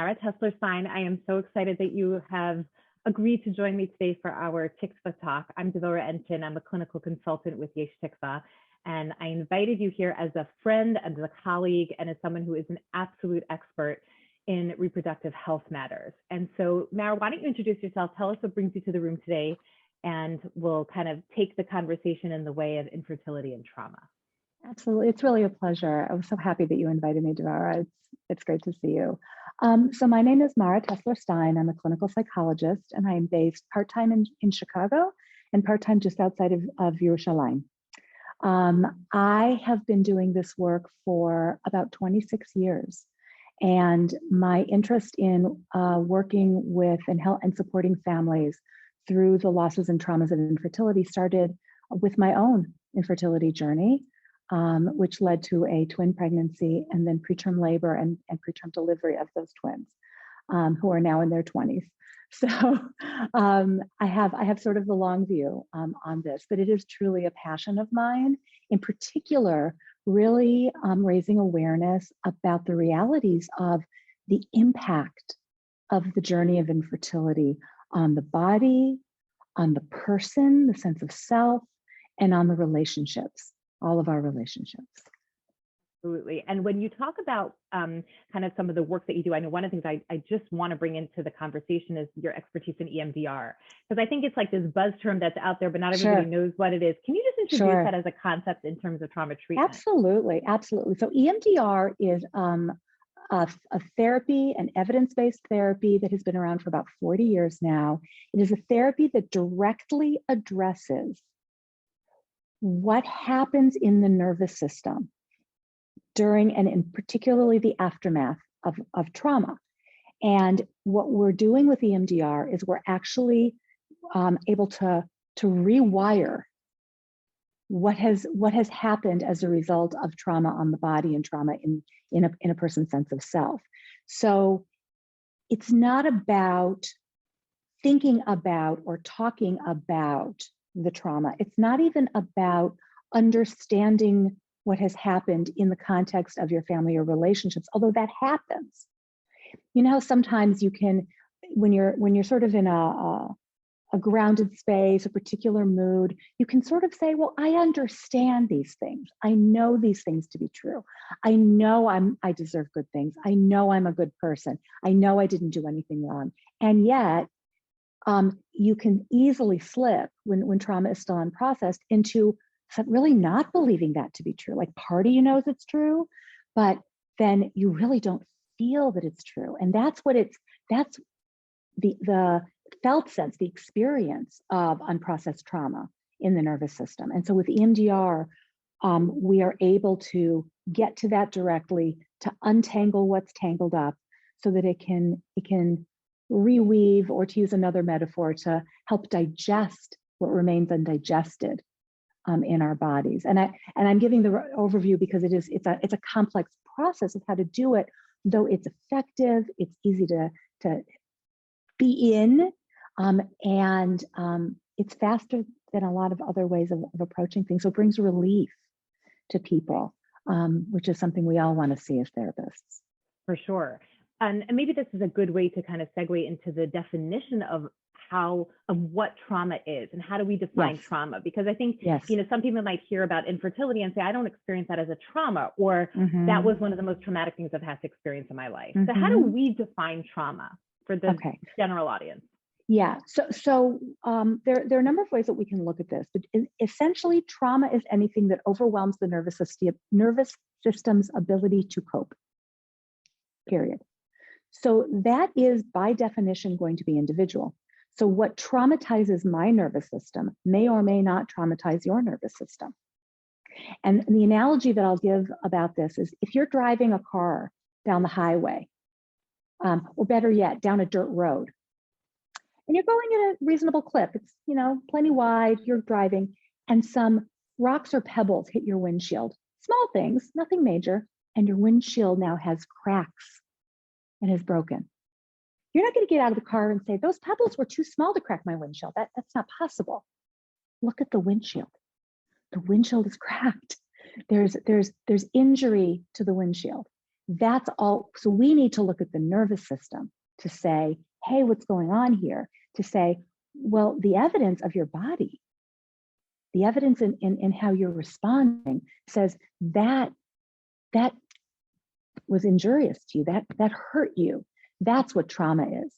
Mara Tesler Stein. I am so excited that you have agreed to join me today for our Tikva talk. I'm Devorah Entin. I'm a clinical consultant with Yesh Tikva, and I invited you here as a friend, as a colleague, and as someone who is an absolute expert in reproductive health matters. And so, Mara, why don't you introduce yourself? Tell us what brings you to the room today, and we'll kind of take the conversation in the way of infertility and trauma. Absolutely. It's really a pleasure. I was so happy that you invited me, Devorah. It's great to see you. So my name is Mara Tesler Stein. I'm a clinical psychologist, and I am based part-time in Chicago and part-time just outside of Yerushalayim. I have been doing this work for about 26 years. And my interest in working with and supporting families through the losses and traumas of infertility started with my own infertility journey, which led to a twin pregnancy and then preterm labor and preterm delivery of those twins, who are now in their 20s. So I have sort of the long view on this, but it is truly a passion of mine, in particular, really raising awareness about the realities of the impact of the journey of infertility on the body, on the person, the sense of self, and on the relationships, all of our relationships. Absolutely. And when you talk about kind of some of the work that you do, I know one of the things I just want to bring into the conversation is your expertise in EMDR, because I think it's like this buzz term that's out there, but not everybody knows what it is. Can you just introduce that as a concept in terms of trauma treatment? Absolutely. Absolutely. So EMDR is a therapy, an evidence-based therapy that has been around for about 40 years now. It is a therapy that directly addresses what happens in the nervous system during and in particularly the aftermath of trauma. And what we're doing with EMDR is we're actually able to rewire what has happened as a result of trauma on the body and trauma in a person's sense of self. So it's not about thinking about or talking about the trauma. It's not even about understanding what has happened in the context of your family or relationships, although that happens. You know how sometimes you can, when you're sort of in a grounded space, a particular mood, you can sort of say, well, I understand these things. I know these things to be true. I know I deserve good things. I know I'm a good person. I know I didn't do anything wrong. And yet, you can easily slip when trauma is still unprocessed into really not believing that to be true. Like part of you knows it's true, but then you really don't feel that it's true. And that's the felt sense, the experience of unprocessed trauma in the nervous system. And so with EMDR, we are able to get to that directly, to untangle what's tangled up so that it can reweave, or to use another metaphor, to help digest what remains undigested in our bodies. And I'm giving the overview because it's a complex process of how to do it, though it's effective, it's easy to be in, and it's faster than a lot of other ways of approaching things. So it brings relief to people, which is something we all want to see as therapists. For sure. And maybe this is a good way to kind of segue into the definition of what trauma is and how do we define trauma? Because I think, some people might hear about infertility and say, I don't experience that as a trauma, or that was one of the most traumatic things I've had to experience in my life. So how do we define trauma for the general audience? Yeah, so there are a number of ways that we can look at this, but essentially trauma is anything that overwhelms the nervous system's ability to cope, period. So that is by definition going to be individual. So what traumatizes my nervous system may or may not traumatize your nervous system. And the analogy that I'll give about this is if you're driving a car down the highway, or better yet, down a dirt road, and you're going at a reasonable clip, it's plenty wide, you're driving, and some rocks or pebbles hit your windshield. Small things, nothing major, and your windshield now has cracks and is broken. You're not going to get out of the car and say, those pebbles were too small to crack my windshield. That's not possible. Look at the windshield. The windshield is cracked. There's injury to the windshield. That's all. So we need to look at the nervous system to say, hey, what's going on here? To say, well, the evidence of your body, the evidence in how you're responding says that was injurious to you, that hurt you. That's what trauma is.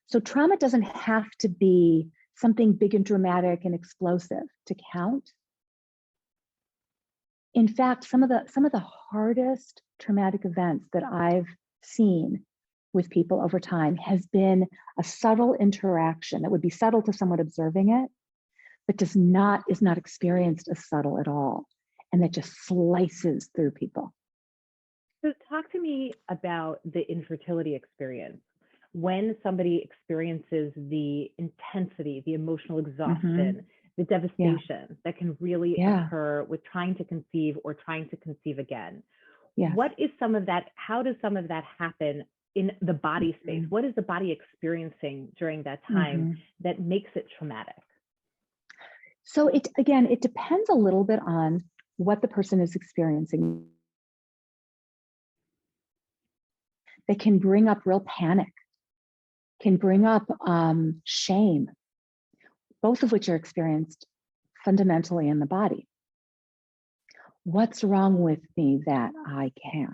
So trauma doesn't have to be something big and dramatic and explosive to count. In fact, some of the hardest traumatic events that I've seen with people over time has been a subtle interaction that would be subtle to someone observing it, but is not experienced as subtle at all, and that just slices through people. So talk to me about the infertility experience. When somebody experiences the intensity, the emotional exhaustion, the devastation that can really occur with trying to conceive or trying to conceive again. What is some of that? How does some of that happen in the body space? What is the body experiencing during that time that makes it traumatic? So it depends a little bit on what the person is experiencing. They can bring up real panic, can bring up shame, both of which are experienced fundamentally in the body. What's wrong with me that I can't?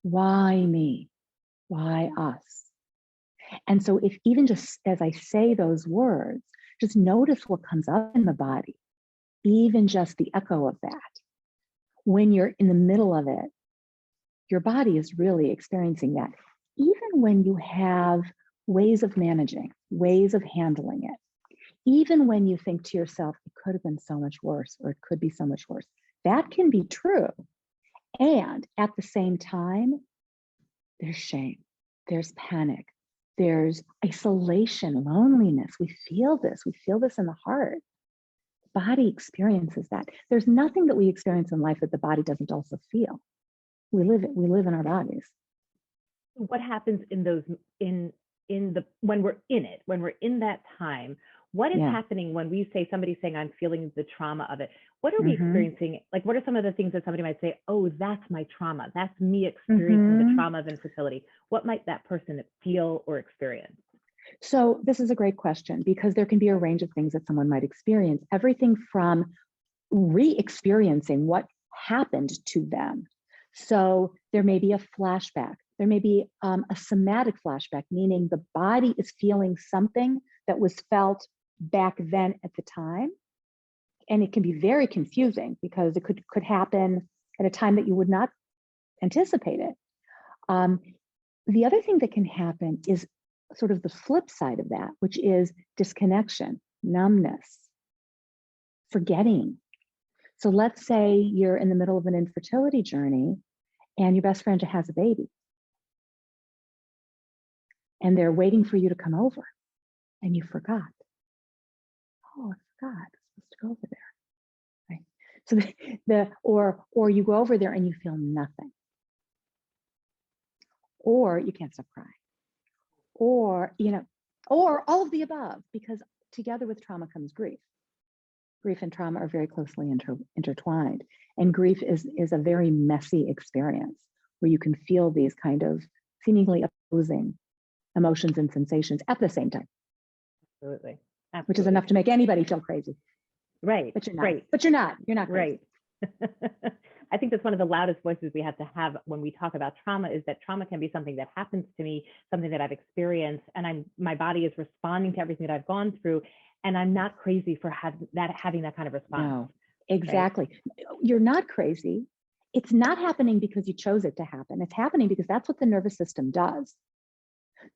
Why me? Why us? And so if even just as I say those words, just notice what comes up in the body, even just the echo of that. When you're in the middle of it, your body is really experiencing that. Even when you have ways of managing, ways of handling it, even when you think to yourself, it could have been so much worse, or it could be so much worse, that can be true. And at the same time, there's shame, there's panic, there's isolation, loneliness. We feel this in the heart. The body experiences that. There's nothing that we experience in life that the body doesn't also feel. We live in our bodies. What happens in those, when we're in it, when we're in that time? What is happening when we say, somebody's saying, I'm feeling the trauma of it? What are we experiencing? Like, what are some of the things that somebody might say, oh, that's my trauma. That's me experiencing the trauma of infertility. What might that person feel or experience? So this is a great question, because there can be a range of things that someone might experience. Everything from re-experiencing what happened to them. So there may be a flashback. There may be a somatic flashback, meaning the body is feeling something that was felt back then at the time. And it can be very confusing because it could happen at a time that you would not anticipate it. The other thing that can happen is sort of the flip side of that, which is disconnection, numbness, forgetting. So let's say you're in the middle of an infertility journey and your best friend has a baby. And they're waiting for you to come over and you forgot. Oh, I forgot. I'm supposed to go over there. Right. So or you go over there and you feel nothing. Or you can't stop crying. Or all of the above, because together with trauma comes grief. Grief and trauma are very closely intertwined. And grief is a very messy experience where you can feel these kind of seemingly opposing emotions and sensations at the same time. Absolutely. Which is enough to make anybody feel crazy. Right. But you're not. Right. But you're not crazy. Right. I think that's one of the loudest voices we have to have when we talk about trauma, is that trauma can be something that happens to me, something that I've experienced, and my body is responding to everything that I've gone through, and I'm not crazy for having that kind of response. No, exactly. Right? You're not crazy. It's not happening because you chose it to happen. It's happening because that's what the nervous system does.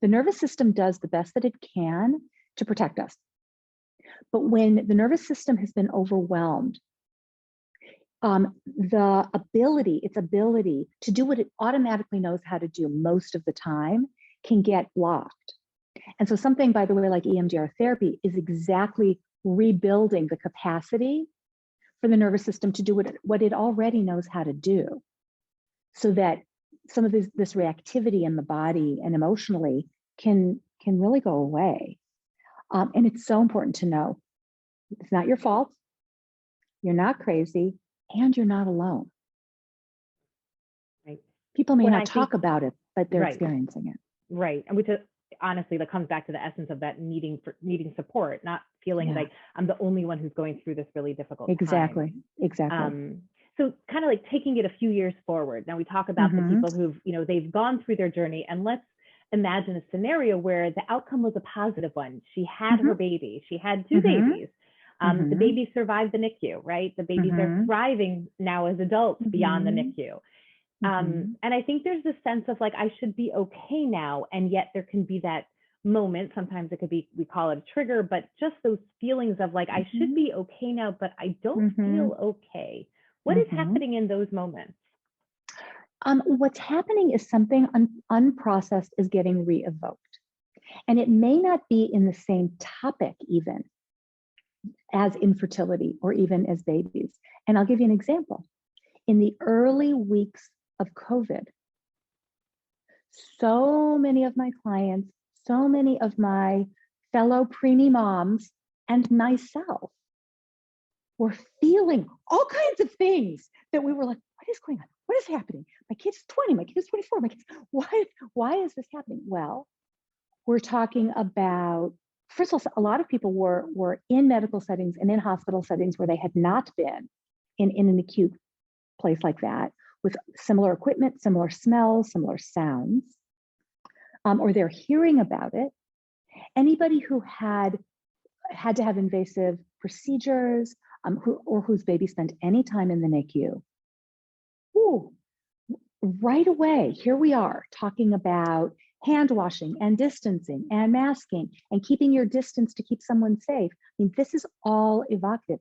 The nervous system does the best that it can to protect us. But when the nervous system has been overwhelmed, its ability to do what it automatically knows how to do most of the time can get blocked. And so something, by the way, like EMDR therapy is exactly rebuilding the capacity for the nervous system to do what it already knows how to do, so that some of this reactivity in the body and emotionally can really go away. And it's so important to know it's not your fault, you're not crazy, and you're not alone. Right. People may When not I talk think, about it, but they're right, experiencing it. right. And which is, honestly, that comes back to the essence of that needing support, not feeling Yeah, like I'm the only one who's going through this really difficult time. exactly, exactly. So kind of like taking it a few years forward. Now we talk about the people who've, they've gone through their journey, and let's imagine a scenario where the outcome was a positive one. She had her baby. She had two babies. The babies survived the NICU, right? The babies are thriving now as adults beyond the NICU. And I think there's this sense of like, I should be okay now. And yet there can be that moment. Sometimes it could be, we call it a trigger, but just those feelings of like, I should be okay now, but I don't feel okay. What is happening in those moments? What's happening is something unprocessed is getting re-evoked. And it may not be in the same topic even as infertility or even as babies. And I'll give you an example. In the early weeks of COVID, so many of my clients, so many of my fellow preemie moms and myself were feeling all kinds of things that we were like, what is going on? What is happening? My kid's 20, my kid's 24, my kid's, why is this happening? Well, we're talking about, first of all, a lot of people were in medical settings and in hospital settings where they had not been in an acute place like that, with similar equipment, similar smells, similar sounds, or they're hearing about it. Anybody who had to have invasive procedures, or whose baby spent any time in the NICU, right away, here we are talking about hand washing and distancing and masking and keeping your distance to keep someone safe. I mean, this is all evocative.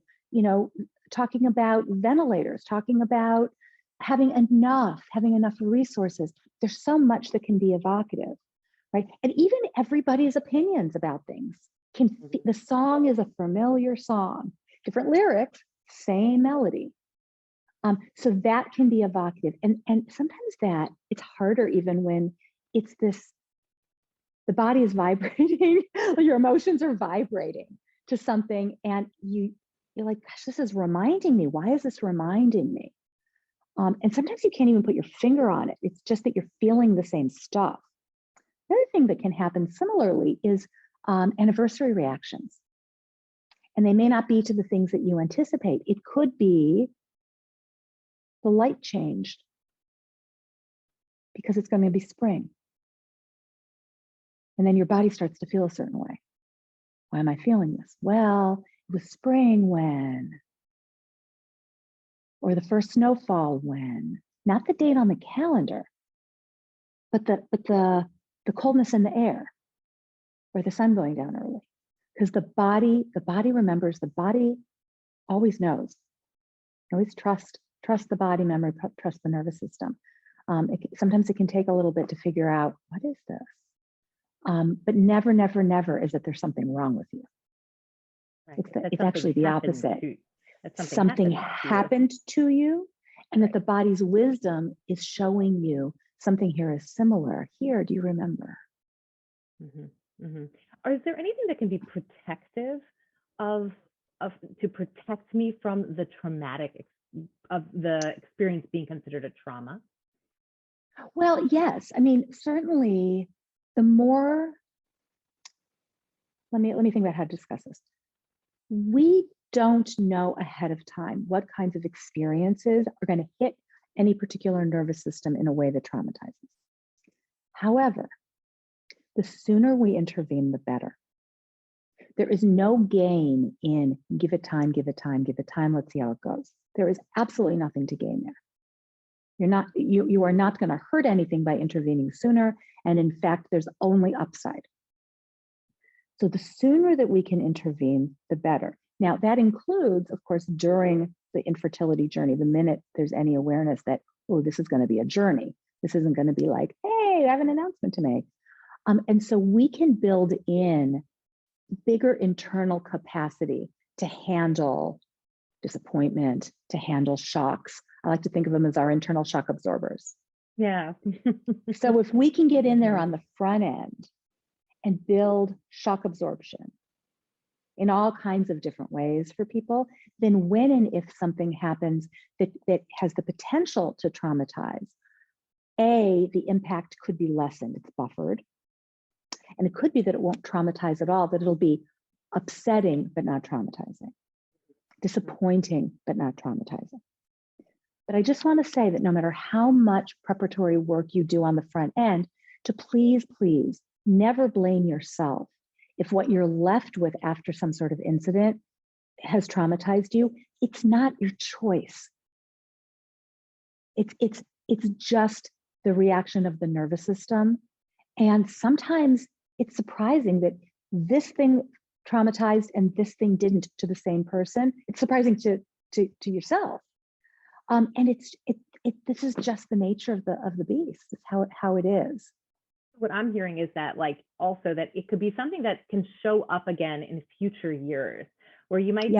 Talking about ventilators, talking about having enough resources. There's so much that can be evocative, right? And even everybody's opinions about things the song is a familiar song, different lyrics, same melody. So that can be evocative. And sometimes that it's harder even when it's the body is vibrating, your emotions are vibrating to something, and you're like, gosh, this is reminding me. Why is this reminding me? And sometimes you can't even put your finger on it. It's just that you're feeling the same stuff. The other thing that can happen similarly is anniversary reactions. And they may not be to the things that you anticipate. It could be the light changed because it's going to be spring. And then your body starts to feel a certain way. Why am I feeling this? Well, it was spring when, or the first snowfall when, not the date on the calendar, but the coldness in the air, or the sun going down early. Because the body remembers, the body always knows. Always trust the body memory, trust the nervous system. Sometimes it can take a little bit to figure out, what is this? But never, never, never is that there's something wrong with you. Right. It's actually the opposite. Something happened to you, and that the body's wisdom is showing you something here is similar. Here, do you remember? Or is there anything that can be protective to protect me from the traumatic of the experience being considered a trauma? Well, yes. I mean, certainly the more, let me think about how to discuss this. We don't know ahead of time what kinds of experiences are going to hit any particular nervous system in a way that traumatizes. However, the sooner we intervene, the better. There is no gain in give it time, let's see how it goes. There is absolutely nothing to gain there. You are not going to hurt anything by intervening sooner. And in fact, there's only upside. So the sooner that we can intervene, the better. Now, that includes, of course, during the infertility journey, the minute there's any awareness that, oh, this is going to be a journey. This isn't going to be like, hey, I have an announcement to make. And so we can build in bigger internal capacity to handle disappointment, to handle shocks. I like to think of them as our internal shock absorbers. Yeah. So if we can get in there on the front end and build shock absorption in all kinds of different ways for people, then when and if something happens that has the potential to traumatize, the impact could be lessened, it's buffered. And it could be that it won't traumatize at all, that it'll be upsetting, but not traumatizing, disappointing, but not traumatizing. But I just want to say that no matter how much preparatory work you do on the front end, to please, please never blame yourself if what you're left with after some sort of incident has traumatized you. It's not your choice. It's just the reaction of the nervous system. And sometimes it's surprising that this thing traumatized and this thing didn't to the same person. It's surprising to yourself. And this is just the nature of the beast. It's how it is. What I'm hearing is that, like, also that it could be something that can show up again in future years, where you might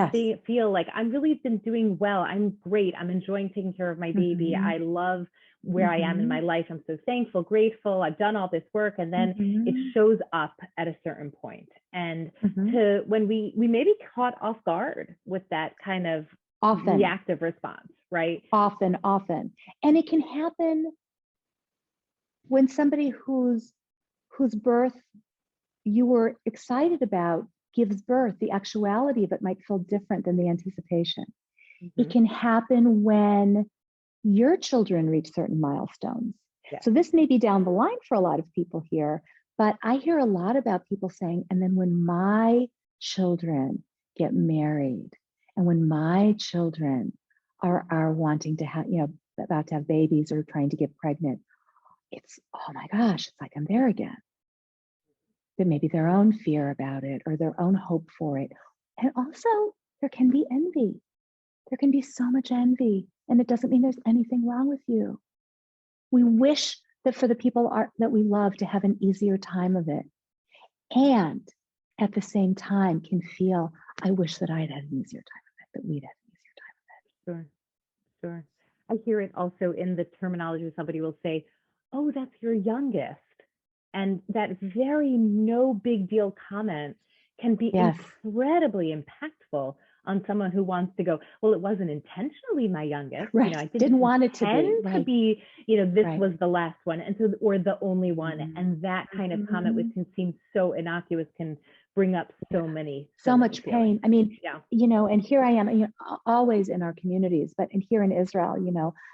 feel like, I'm really been doing well. I'm great. I'm enjoying taking care of my baby. I love where I am in my life. I'm so thankful, grateful. I've done all this work. And then it shows up at a certain point. And when we may be caught off guard with that kind of reactive response, right? Often. And it can happen when somebody whose birth you were excited about gives birth. The actuality of it might feel different than the anticipation. It can happen when your children reach certain milestones. So this may be down the line for a lot of people here, but I hear a lot about people saying, and then when my children get married, and when my children are wanting to have, about to have babies or trying to get pregnant, it's, oh my gosh, it's like I'm there again. But maybe their own fear about it or their own hope for it. And also there can be envy. There can be so much envy, and it doesn't mean there's anything wrong with you. We wish that for the people that we love to have an easier time of it. And at the same time can feel, I wish that I'd had an easier time of it, that we'd had an easier time of it. Sure. I hear it also in the terminology. Somebody will say, oh, that's your youngest. And that very no big deal comment can be incredibly impactful on someone who wants to go, well, it wasn't intentionally my youngest. Right. I didn't want it to be. This was the last one. And so, or the only one. And that kind of comment, which can seem so innocuous, can bring up so much pain. I mean, and here I am, always in our communities, but here in Israel,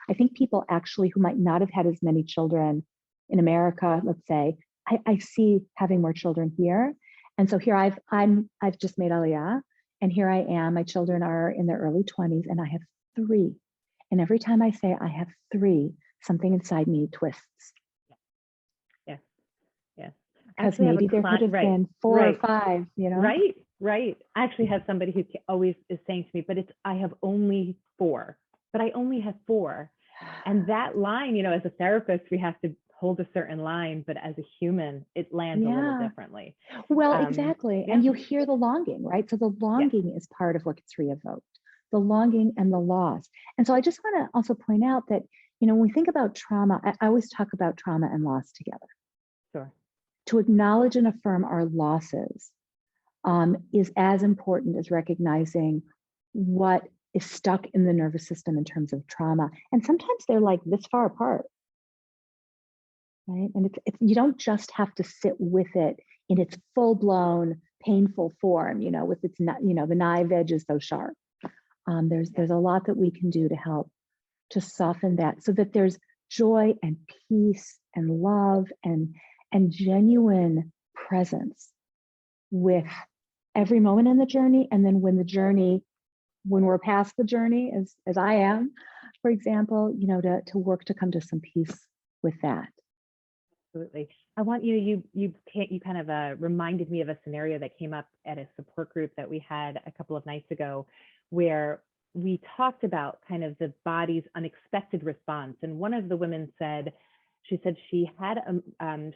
I think people actually who might not have had as many children in America, let's say, I see having more children here. And so here I've just made Aliyah, and here I am, my children are in their early 20s, and I have 3. And every time I say I have 3, something inside me twists. Yes. Because maybe there could have been 4 or 5, Right. I actually have somebody who always is saying to me, but I have only 4, but I only have 4. And that line, as a therapist, we have to hold a certain line, but as a human, it lands a little differently. Well, exactly. And you hear the longing, right? So the longing is part of what gets re-evoked, the longing and the loss. And so I just want to also point out that, when we think about trauma, I always talk about trauma and loss together. Sure. To acknowledge and affirm our losses is as important as recognizing what is stuck in the nervous system in terms of trauma. And sometimes they're like this far apart. Right? And you don't just have to sit with it in its full-blown painful form, with its, the knife edge is so sharp. There's a lot that we can do to help to soften that, so that there's joy and peace and love and genuine presence with every moment in the journey. And then when we're past the journey, as I am, for example, to work to come to some peace with that. Absolutely. I want you kind of reminded me of a scenario that came up at a support group that we had a couple of nights ago, where we talked about kind of the body's unexpected response. And one of the women said she had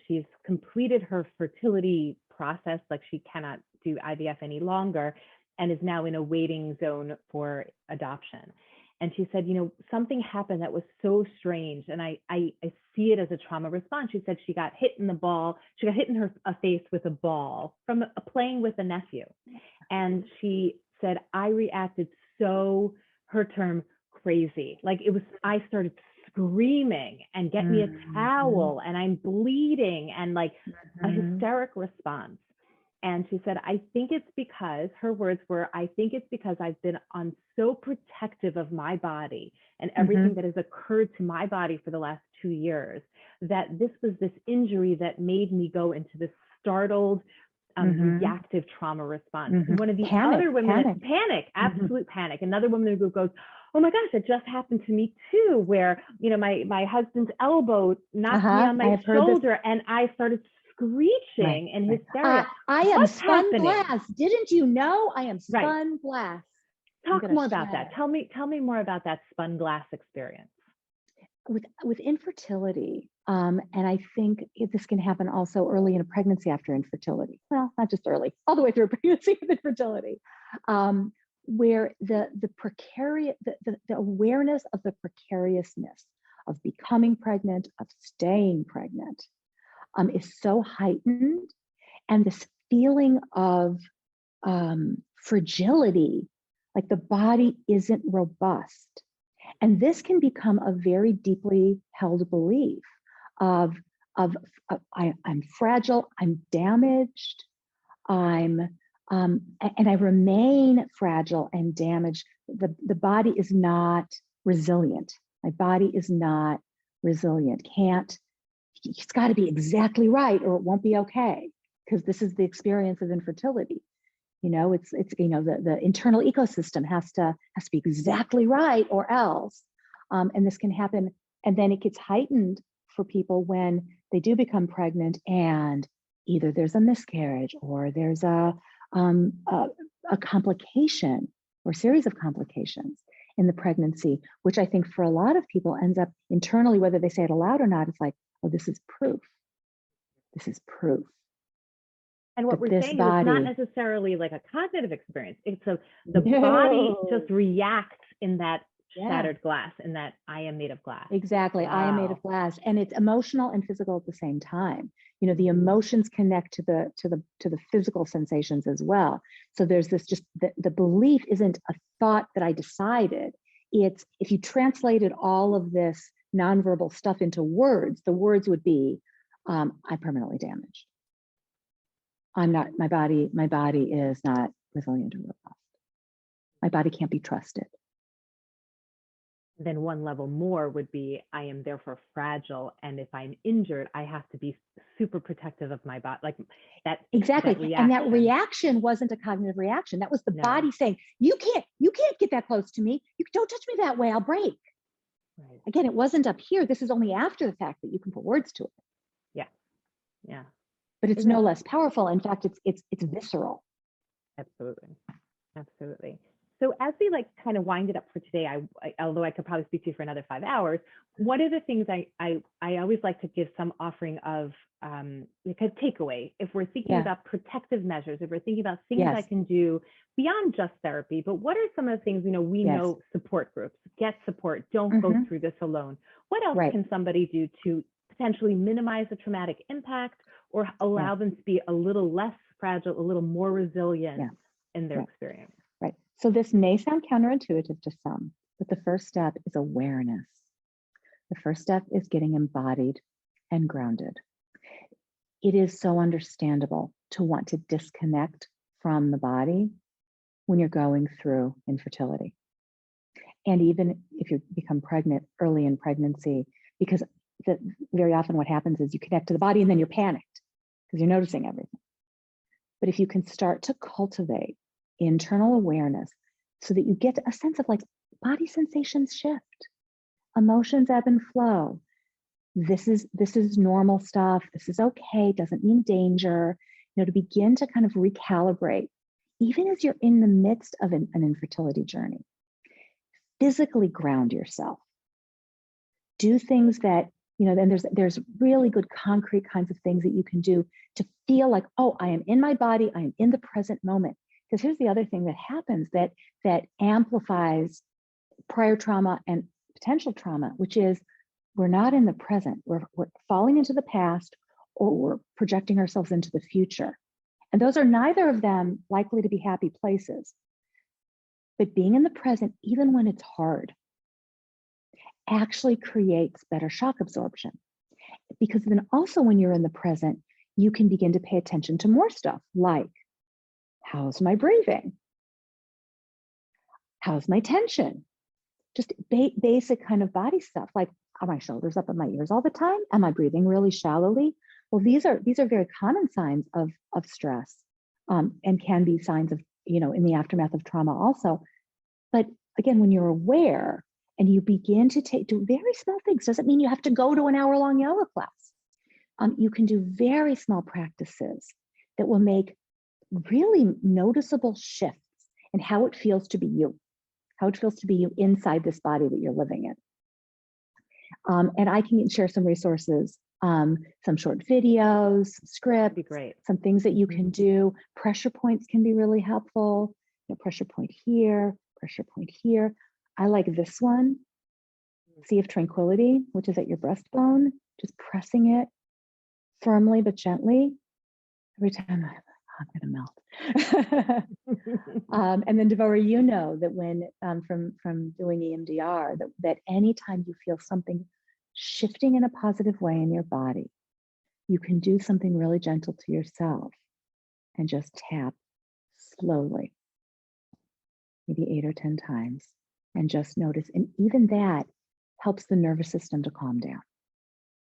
she's completed her fertility process, like she cannot do IVF any longer, and is now in a waiting zone for adoption. And she said, something happened that was so strange. And I see it as a trauma response. She said she got hit in the ball. She got hit in her face with a ball from playing with a nephew. And she said, I reacted so, her term, crazy. Like I started screaming and get me a towel and I'm bleeding and like a hysteric response. And she said, I think it's because, her words were, I think it's because I've been on so protective of my body and everything that has occurred to my body for the last 2 years, that this was this injury that made me go into this startled, reactive trauma response. And one of the other women, panic, absolute panic. Another woman in the group goes, oh my gosh, it just happened to me too, where, you know, my husband's elbow knocked me on my shoulder and I started screeching in hysteria. I am spun glass. Didn't you know? I am spun glass. Talk more about that. Tell me more about that spun glass experience. With infertility, and I think this can happen also early in a pregnancy after infertility. Well, not just early, all the way through a pregnancy with infertility, where the awareness of the precariousness of becoming pregnant, of staying pregnant, is so heightened, and this feeling of fragility, like the body isn't robust. And this can become a very deeply held belief of I'm fragile, I'm damaged, and I remain fragile and damaged. The body is not resilient. My body is not resilient. It's got to be exactly right or it won't be okay, because this is the experience of infertility. You know, it's you know, the internal ecosystem has to be exactly right or else. And this can happen, and then it gets heightened for people when they do become pregnant and either there's a miscarriage or there's a complication or series of complications in the pregnancy, which I think for a lot of people ends up internally, whether they say it aloud or not, it's like, oh, this is proof. This is proof. And what we're saying is it's not necessarily like a cognitive experience. It's the body just reacts in that shattered glass, in that I am made of glass. Exactly. Wow. I am made of glass. And it's emotional and physical at the same time. You know, the emotions connect to the physical sensations as well. So there's this just the belief isn't a thought that I decided. It's, if you translated all of this nonverbal stuff into words, the words would be, I'm permanently damaged. I'm not, my body is not resilient or robust. My body can't be trusted. Then one level more would be, I am therefore fragile. And if I'm injured, I have to be super protective of my body. Like that. Exactly. And that reaction wasn't a cognitive reaction. That was the body saying, you can't get that close to me. You don't touch me that way. I'll break. Right. Again, it wasn't up here. This is only after the fact that you can put words to it. Yeah. Yeah. But it's no less powerful. In fact, it's visceral. Absolutely. Absolutely. So as we like kind of wind it up for today, although I could probably speak to you for another 5 hours, one of the things I always like to give some offering of like a takeaway. If we're thinking about protective measures, if we're thinking about things I can do beyond just therapy, but what are some of the things, you know, we know support groups, get support, don't go through this alone. What else can somebody do to potentially minimize the traumatic impact or allow them to be a little less fragile, a little more resilient in their experience? Right. So this may sound counterintuitive to some, but the first step is awareness. The first step is getting embodied and grounded. It is so understandable to want to disconnect from the body when you're going through infertility. And even if you become pregnant early in pregnancy, because very often what happens is you connect to the body and then you're panicked because you're noticing everything. But if you can start to cultivate internal awareness so that you get a sense of like body sensations shift, emotions ebb and flow. This is normal stuff. This is okay. Doesn't mean danger. You know, to begin to kind of recalibrate, even as you're in the midst of an infertility journey. Physically ground yourself. Do things that, you know, then there's really good concrete kinds of things that you can do to feel like, oh, I am in my body. I am in the present moment. Because here's the other thing that happens that amplifies prior trauma and potential trauma, which is we're not in the present. We're falling into the past, or we're projecting ourselves into the future. And those are neither of them likely to be happy places. But being in the present, even when it's hard, actually creates better shock absorption. Because then also when you're in the present, you can begin to pay attention to more stuff like, how's my breathing? How's my tension? Just basic kind of body stuff, like, are my shoulders up at my ears all the time? Am I breathing really shallowly? Well, these are very common signs of stress, and can be signs of, in the aftermath of trauma also. But again, when you're aware and you begin to do very small things, doesn't mean you have to go to an hour-long yoga class. You can do very small practices that will make really noticeable shifts in how it feels to be you, inside this body that you're living in. And I can share some resources, some short videos, scripts, be great. Some things that you can do. Pressure points can be really helpful. Pressure point here, pressure point here. I like this one, Sea of Tranquility, which is at your breastbone, just pressing it firmly but gently. Every time I'm gonna melt. And then Devorah, you know that when from doing EMDR, that anytime you feel something shifting in a positive way in your body, you can do something really gentle to yourself and just tap slowly, maybe 8 or 10 times, and just notice. And even that helps the nervous system to calm down.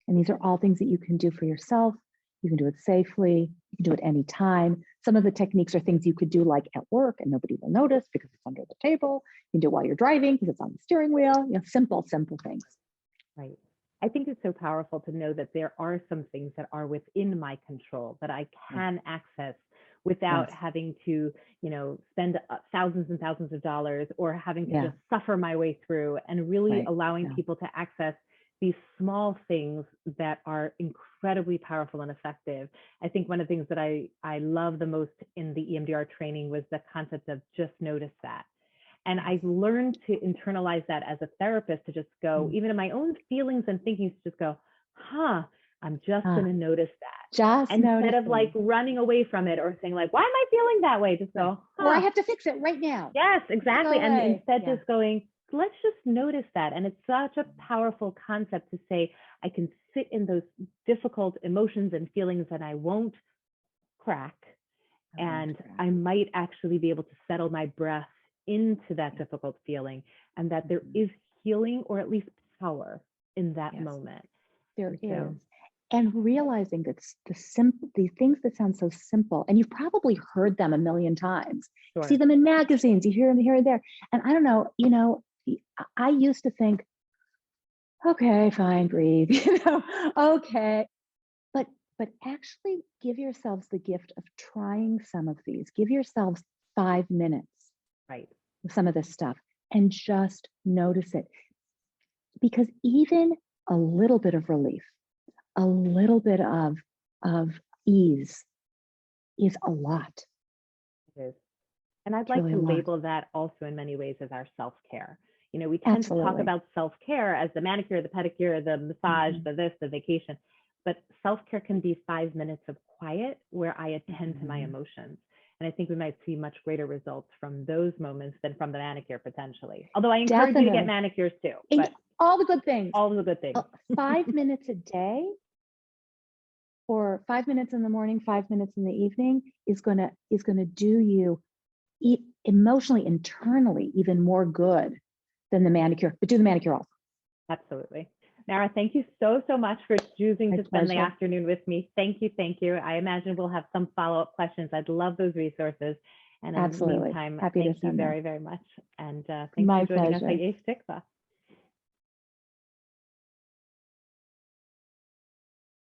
And these are all things that you can do for yourself. You can do it safely. You can do it anytime. Some of the techniques are things you could do like at work and nobody will notice because it's under the table. You can do it while you're driving because it's on the steering wheel. Simple things. Right. I think it's so powerful to know that there are some things that are within my control that I can access without having to, spend thousands and thousands of dollars, or having to just suffer my way through, and really allowing people to access these small things that are incredibly powerful and effective. I think one of the things that I love the most in the EMDR training was the concept of just notice that. And I've learned to internalize that as a therapist, to just go, even in my own feelings and thinkings, to just go, I'm just going to notice that. Just instead of like running away from it or saying like, why am I feeling that way? Just go, or I have to fix it right now. Yes, exactly. And instead just going, let's just notice that. And it's such a powerful concept to say, I can sit in those difficult emotions and feelings and I won't crack. And I might actually be able to settle my breath into that difficult feeling, and that there is healing, or at least power, in that moment. There is. And realizing that the things that sound so simple, and you've probably heard them a million times. You see them in magazines, you hear them here and there. And I don't know, I used to think, okay, fine, breathe, okay. But actually give yourselves the gift of trying some of these. Give yourselves 5 minutes. Right. Some of this stuff, and just notice it. Because even a little bit of relief, a little bit of ease is a lot. It is. And I'd like to label that also in many ways as our self-care. We tend to talk about self-care as the manicure, the pedicure, the massage, the vacation, but self-care can be 5 minutes of quiet where I attend to my emotions. And I think we might see much greater results from those moments than from the manicure, potentially. Although I encourage you to get manicures too. But all the good things. 5 minutes a day, or 5 minutes in the morning, 5 minutes in the evening, is gonna do you emotionally, internally, even more good than the manicure. But do the manicure also. Absolutely. Nara, thank you so much for choosing to spend the afternoon with me. Thank you. I imagine we'll have some follow-up questions. I'd love those resources. And in the meantime, thank you very, very much. And thanks for joining us at Youre.